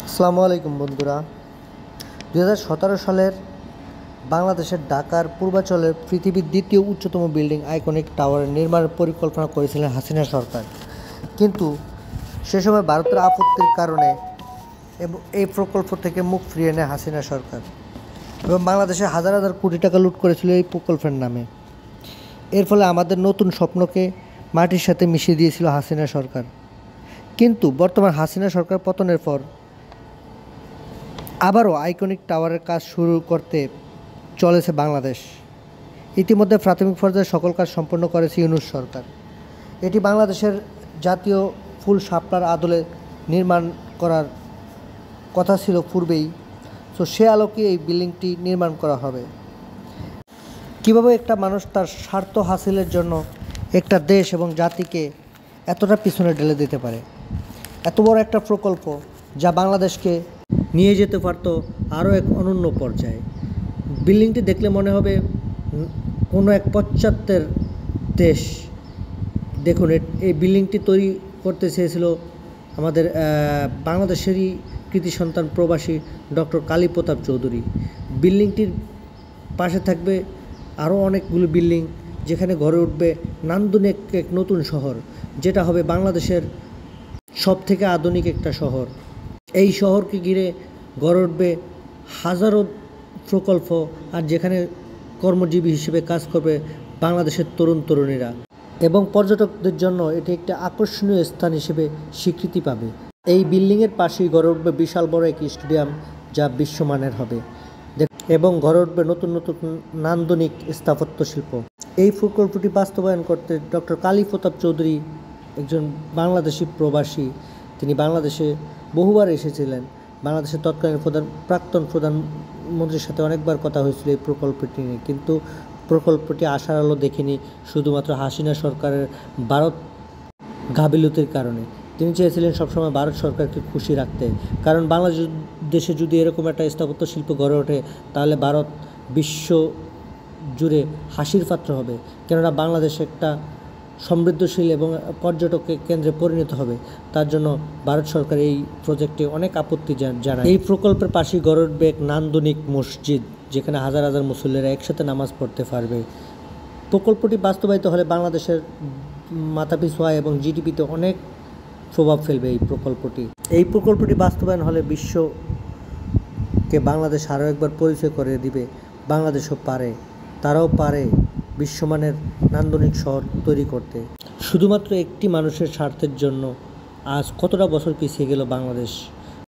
আসসালামু আলাইকুম বন্ধুরা। 2017 সালের বাংলাদেশের ঢাকার পূর্বাঞ্চলের পৃথিবীর দ্বিতীয় উচ্চতম বিল্ডিং আইকনিক টাওয়ারের নির্মাণের পরিকল্পনা করেছিলেন হাসিনা সরকার। কিন্তু সে সময় ভারতের আপত্তির কারণে এবং এই প্রকল্প থেকে মুখ ফিরিয়ে নেয় হাসিনা সরকার এবং বাংলাদেশে হাজার হাজার কোটি টাকা লুট করেছিল এই প্রকল্পের নামে। এর ফলে আমাদের নতুন স্বপ্নকে মাটির সাথে মিশিয়ে দিয়েছিল হাসিনা সরকার। কিন্তু বর্তমান হাসিনা সরকার পতনের পর আবারও আইকনিক টাওয়ারের কাজ শুরু করতে চলেছে বাংলাদেশ। ইতিমধ্যে প্রাথমিক পর্যায়ে সকল কাজ সম্পন্ন করেছে ইউনূস সরকার। এটি বাংলাদেশের জাতীয় ফুল শাপলার আদলে নির্মাণ করার কথা ছিল পূর্বেই। তো সে আলোকে এই বিল্ডিংটি নির্মাণ করা হবে। কীভাবে একটা মানুষ তার স্বার্থ হাসিলের জন্য একটা দেশ এবং জাতিকে এতটা পিছনে ঢেলে দিতে পারে? এত বড় একটা প্রকল্প যা বাংলাদেশকে নিয়ে যেতে পারত আরও এক অনন্য পর্যায়ে। বিল্ডিংটি দেখলে মনে হবে কোনো এক পাশ্চাত্যের দেশ। দেখুন, এই বিল্ডিংটি তৈরি করতে চেয়েছিল আমাদের বাংলাদেশেরই কৃতি সন্তান প্রবাসী ডক্টর কালী প্রতাপ চৌধুরী। বিল্ডিংটির পাশে থাকবে আরও অনেকগুলো বিল্ডিং, যেখানে গড়ে উঠবে নান্দনিক এক নতুন শহর, যেটা হবে বাংলাদেশের সবথেকে আধুনিক একটা শহর। এই শহরকে ঘিরে গড়ে উঠবে হাজারো প্রকল্প, আর যেখানে কর্মজীবী হিসেবে কাজ করবে বাংলাদেশের তরুণ তরুণীরা, এবং পর্যটকদের জন্য এটি একটি আকর্ষণীয় স্থান হিসেবে স্বীকৃতি পাবে। এই বিল্ডিংয়ের পাশেই গড়ে উঠবে বিশাল বড় একটি স্টেডিয়াম, যা বিশ্বমানের হবে, এবং গড়ে উঠবে নতুন নতুন নান্দনিক স্থাপত্য শিল্প। এই প্রকল্পটি বাস্তবায়ন করতে ডক্টর কালী প্রতাপ চৌধুরী একজন বাংলাদেশি প্রবাসী। তিনি বাংলাদেশে বহুবার এসেছিলেন। বাংলাদেশের তৎকালীন প্রাক্তন প্রধানমন্ত্রীর সাথে অনেকবার কথা হয়েছিল এই প্রকল্পটি নিয়ে, কিন্তু প্রকল্পটি আশার আলো দেখেনি শুধুমাত্র হাসিনা সরকারের ভারত গাফিলতির কারণে। তিনি চেয়েছিলেন সবসময় ভারত সরকারকে খুশি রাখতে, কারণ বাংলাদেশে যদি এরকম একটা স্থাপত্য শিল্প গড়ে ওঠে তাহলে ভারত বিশ্ব জুড়ে হাসির পাত্র হবে, কেননা বাংলাদেশ একটা সমৃদ্ধশীল এবং পর্যটক কেন্দ্রে পরিণত হবে। তার জন্য ভারত সরকার এই প্রজেক্টে অনেক আপত্তি জানায়। এই প্রকল্পের পাশেই গড়ে উঠবে এক নান্দনিক মসজিদ, যেখানে হাজার হাজার মুসল্লিরা একসাথে নামাজ পড়তে পারবে। প্রকল্পটি বাস্তবায়িত হলে বাংলাদেশের মাথাপিছু আয় এবং জিডিপিতে অনেক প্রভাব ফেলবে এই প্রকল্পটি বাস্তবায়ন হলে বিশ্বকে বাংলাদেশ আরও একবার পরিচয় করে দিবে বাংলাদেশও পারে, তারাও পারে বিশ্বমানের নান্দনিক শহর তৈরি করতে। শুধুমাত্র একটি মানুষের স্বার্থের জন্য আজ কতটা বছর পিছিয়ে গেল বাংলাদেশ।